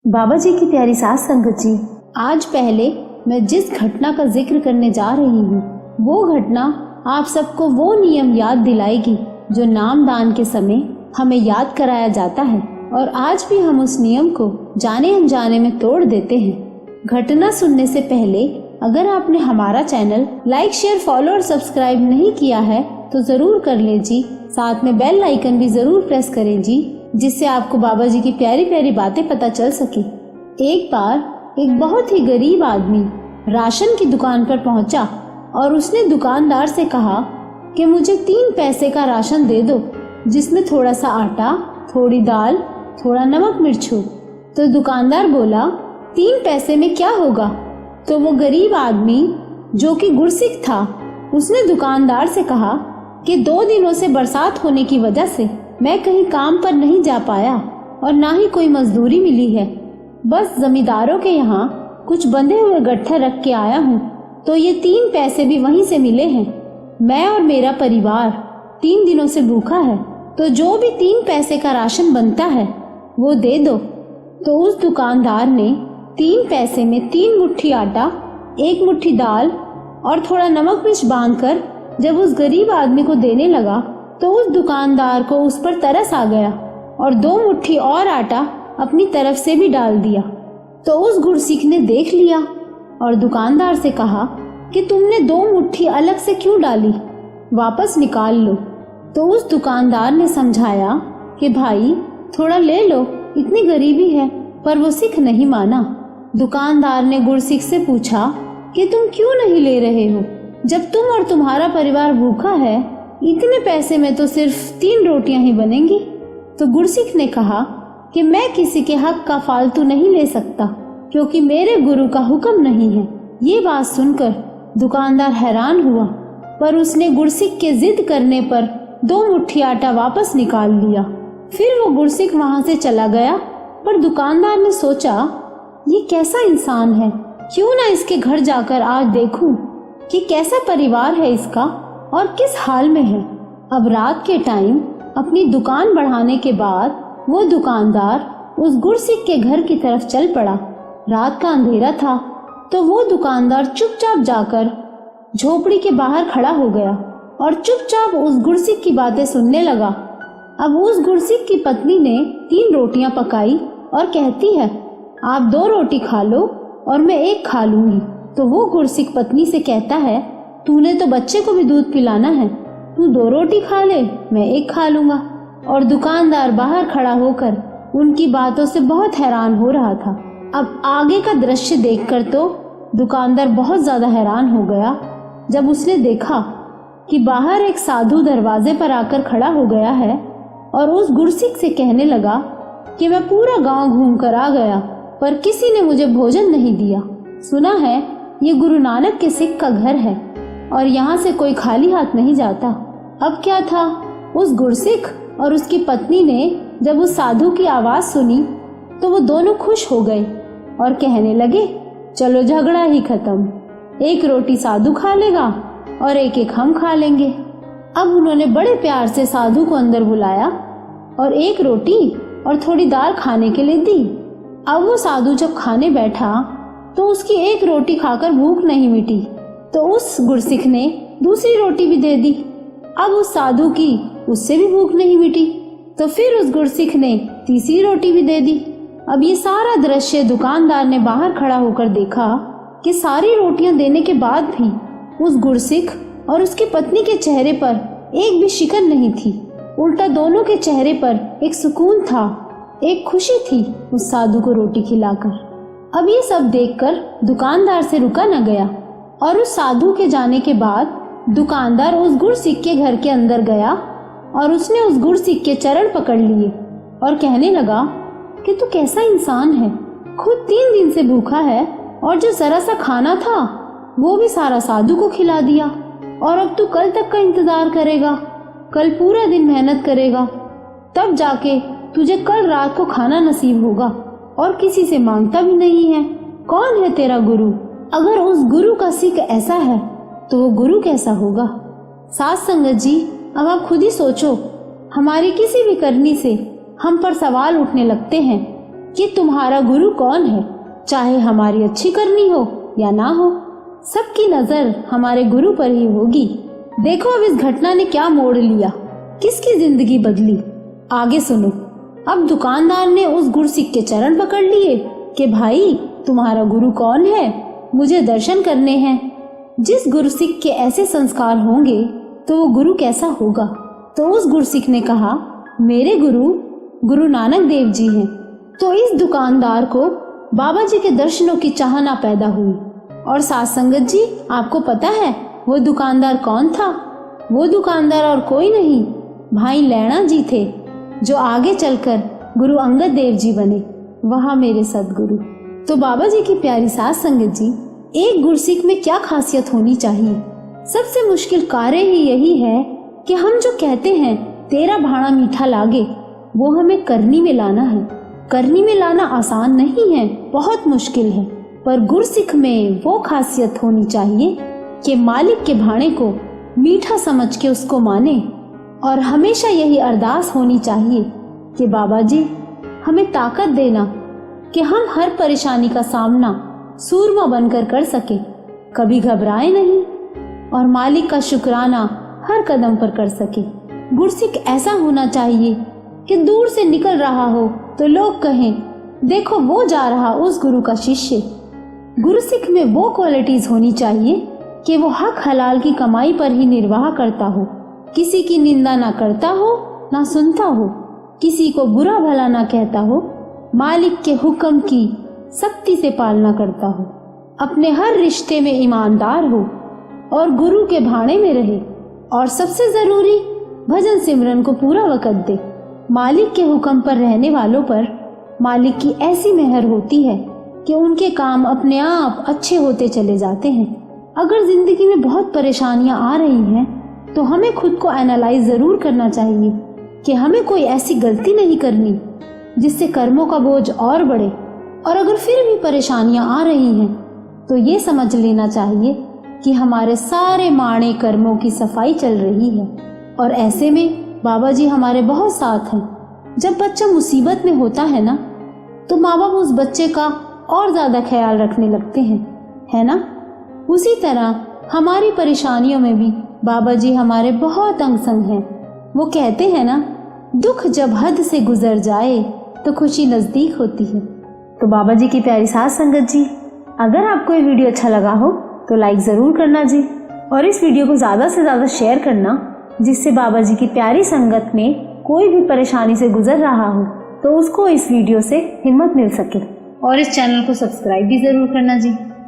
बाबा जी की प्यारी सास संगत जी, आज पहले मैं जिस घटना का जिक्र करने जा रही हूँ वो घटना आप सबको वो नियम याद दिलाएगी जो नाम दान के समय हमें याद कराया जाता है, और आज भी हम उस नियम को जाने अनजाने में तोड़ देते हैं। घटना सुनने से पहले अगर आपने हमारा चैनल लाइक, शेयर, फॉलो और सब्सक्राइब नहीं किया है तो जरूर कर ले जी। साथ में बेल आइकन भी जरूर प्रेस करें जी, जिससे आपको बाबा जी की प्यारी प्यारी बातें पता चल सके। एक बार एक बहुत ही गरीब आदमी राशन की दुकान पर पहुंचा और उसने दुकानदार से कहा कि मुझे 3 पैसे का राशन दे दो, जिसमें थोड़ा सा आटा, थोड़ी दाल, थोड़ा नमक मिर्च हो। तो दुकानदार बोला, 3 पैसे में क्या होगा? तो वो गरीब आदमी जो कि गुरसिक था, उसने दुकानदार से कहा कि 2 दिनों से बरसात होने की वजह से मैं कहीं काम पर नहीं जा पाया और ना ही कोई मजदूरी मिली है। बस जमींदारों के यहाँ कुछ बंधे हुए गट्ठर रख के आया हूँ, तो ये 3 पैसे भी वहीं से मिले हैं। मैं और मेरा परिवार 3 दिनों से भूखा है, तो जो भी 3 पैसे का राशन बनता है वो दे दो। तो उस दुकानदार ने 3 पैसे में 3 मुट्ठी आटा, 1 मुट्ठी दाल और थोड़ा नमक मिर्च बांधकर जब उस गरीब आदमी को देने लगा तो उस दुकानदार को उस पर तरस आ गया और 2 मुट्ठी और आटा अपनी तरफ से भी डाल दिया। तो उस गुरसिक ने देख लिया और दुकानदार से कहा कि तुमने 2 मुट्ठी अलग से क्यों डाली, वापस निकाल लो। तो उस दुकानदार ने समझाया कि भाई थोड़ा ले लो, इतनी गरीबी है, पर वो सिख नहीं माना। दुकानदार ने गुरसिक से पूछा कि तुम क्यों नहीं ले रहे हो, जब तुम और तुम्हारा परिवार भूखा है, इतने पैसे में तो सिर्फ 3 रोटियां ही बनेंगी। तो गुरसिक ने कहा कि मैं किसी के हक का फालतू नहीं ले सकता, क्योंकि मेरे गुरु का हुक्म नहीं है। ये बात सुनकर दुकानदार हैरान हुआ, पर उसने गुरसिक के जिद करने पर 2 मुट्ठी आटा वापस निकाल लिया। फिर वो गुरसिक वहां से चला गया, पर दुकानदार ने सोचा ये कैसा इंसान है, क्यों ना इसके घर जाकर आज देखूं कि कैसा परिवार है इसका और किस हाल में है। अब रात के टाइम अपनी दुकान बढ़ाने के बाद वो दुकानदार उस गुरसिक के घर की तरफ चल पड़ा। रात का अंधेरा था, तो वो दुकानदार चुपचाप जाकर झोपड़ी के बाहर खड़ा हो गया और चुपचाप उस गुरसिक की बातें सुनने लगा। अब उस गुरसिक की पत्नी ने 3 रोटियां पकाई और कहती है, आप 2 रोटी खा लो और मैं 1 खा लूंगी। तो वो गुरसिक पत्नी से कहता है, तूने तो बच्चे को भी दूध पिलाना है, तू 2 रोटी खा ले, मैं 1 खा लूंगा। और दुकानदार बाहर खड़ा होकर उनकी बातों से बहुत हैरान हो रहा था। अब आगे का दृश्य देखकर तो दुकानदार बहुत ज्यादा हैरान हो गया जब उसने देखा कि बाहर एक साधु दरवाजे पर आकर खड़ा हो गया है और उस गुरसिक से कहने लगा कि मैं पूरा गांव घूमकर आ गया, पर किसी ने मुझे भोजन नहीं दिया। सुना है ये गुरु नानक के सिख का घर है और यहाँ से कोई खाली हाथ नहीं जाता। अब क्या था, उस गुरसिक और उसकी पत्नी ने जब उस साधु की आवाज सुनी तो वो दोनों खुश हो गए और कहने लगे, चलो झगड़ा ही खत्म, 1 रोटी साधु खा लेगा और 1-1 हम खा लेंगे। अब उन्होंने बड़े प्यार से साधु को अंदर बुलाया और 1 रोटी और थोड़ी दाल खाने के लिए दी। अब वो साधु जब खाने बैठा तो उसकी 1 रोटी खाकर भूख नहीं मिटी, तो उस गुरसिक ने दूसरी रोटी भी दे दी। अब उस साधु की उससे भी भूख नहीं मिटी, तो फिर उस गुरसिक ने तीसरी रोटी भी दे दी। अब ये सारा दृश्य दुकानदार ने बाहर खड़ा होकर देखा कि सारी रोटियां देने के बाद भी उस गुरसिक और उसकी पत्नी के चेहरे पर एक भी शिकन नहीं थी। उल्टा दोनों के चेहरे पर एक सुकून था, एक खुशी थी उस साधु को रोटी खिलाकर। अब ये सब देखकर दुकानदार से रुका न गया और उस साधु के जाने के बाद दुकानदार उस गुरसिक के घर के अंदर गया और उसने उस गुरसिक के चरण पकड़ लिए और कहने लगा कि तू कैसा इंसान है, खुद 3 दिन से भूखा है और जो जरा सा खाना था वो भी सारा साधु को खिला दिया, और अब तू कल तक का इंतजार करेगा, कल पूरा दिन मेहनत करेगा, तब जाके तुझे कल रात को खाना नसीब होगा, और किसी से मांगता भी नहीं है। कौन है तेरा गुरु? अगर उस गुरु का सिख ऐसा है तो वो गुरु कैसा होगा? सास संगत जी, अब आप खुद ही सोचो, हमारी किसी भी करनी से हम पर सवाल उठने लगते हैं कि तुम्हारा गुरु कौन है, चाहे हमारी अच्छी करनी हो या ना हो, सबकी नजर हमारे गुरु पर ही होगी। देखो अब इस घटना ने क्या मोड़ लिया, किसकी जिंदगी बदली, आगे सुनो। अब दुकानदार ने उस गुरसिक के चरण पकड़ लिए कि भाई तुम्हारा गुरु कौन है, मुझे दर्शन करने हैं। जिस गुरसिक के ऐसे संस्कार होंगे तो वो गुरु कैसा होगा। तो उस गुरसिक ने कहा, मेरे गुरु नानक देव जी हैं। तो इस दुकानदार को बाबा जी के दर्शनों की चाहना पैदा हुई। और साथ संगत जी, आपको पता है वो दुकानदार कौन था? वो दुकानदार और कोई नहीं, भाई लैणा जी थे, जो आगे चलकर गुरु अंगद देव जी बने, वहाँ मेरे सदगुरु। तो बाबा जी की प्यारी साथ संगत जी, एक गुरसिक में क्या खासियत होनी चाहिए? सबसे मुश्किल कार्य ही यही है कि हम जो कहते हैं तेरा भाड़ा मीठा लागे, वो हमें करनी में लाना है। करनी में लाना आसान नहीं है, बहुत मुश्किल है, पर गुरसिक में वो खासियत होनी चाहिए कि मालिक के भाड़े को मीठा समझ के उसको माने। और हमेशा यही अरदास होनी चाहिए कि बाबा जी हमें ताकत देना कि हम हर परेशानी का सामना सूरमा बनकर कर सके, कभी घबराए नहीं और मालिक का शुक्राना हर कदम पर कर सके। गुरसिक ऐसा होना चाहिए कि दूर से निकल रहा हो तो लोग कहें, देखो वो जा रहा उस गुरु का शिष्य। गुरसिक में वो क्वालिटीज होनी चाहिए कि वो हक हलाल की कमाई पर ही निर्वाह करता हो, किसी की निंदा ना करता हो ना सुनता हो, किसी को बुरा भला ना कहता हो, मालिक के हुक्म की सख्ती से पालना करता हो, अपने हर रिश्ते में ईमानदार हो और गुरु के भाड़े में रहे। और सबसे जरूरी, भजन सिमरन को पूरा वक़्त दे। मालिक के हुक्म पर रहने वालों पर मालिक की ऐसी मेहर होती है कि उनके काम अपने आप अच्छे होते चले जाते हैं। अगर जिंदगी में बहुत परेशानियां आ रही हैं तो हमें खुद को एनालाइज जरूर करना चाहिए कि हमें कोई ऐसी गलती नहीं करनी जिससे कर्मों का बोझ और बढ़े। और अगर फिर भी परेशानियां आ रही हैं तो ये समझ लेना चाहिए कि हमारे सारे माड़े कर्मों की सफाई चल रही है। और ऐसे में बाबा जी हमारे बहुत साथ हैं। जब बच्चा मुसीबत में होता है ना, तो माँ बाप उस बच्चे का और ज्यादा ख्याल रखने लगते हैं, है ना। उसी तरह हमारी परेशानियों में भी बाबा जी हमारे बहुत अंग संग हैं। वो कहते हैं ना, दुख जब हद से गुजर जाए तो खुशी नजदीक होती है। तो बाबा जी की प्यारी साथ संगत जी, अगर आपको ये वीडियो अच्छा लगा हो तो लाइक जरूर करना जी, और इस वीडियो को ज्यादा से ज्यादा शेयर करना, जिससे बाबा जी की प्यारी संगत में कोई भी परेशानी से गुजर रहा हो तो उसको इस वीडियो से हिम्मत मिल सके। और इस चैनल को सब्सक्राइब भी जरूर करना जी।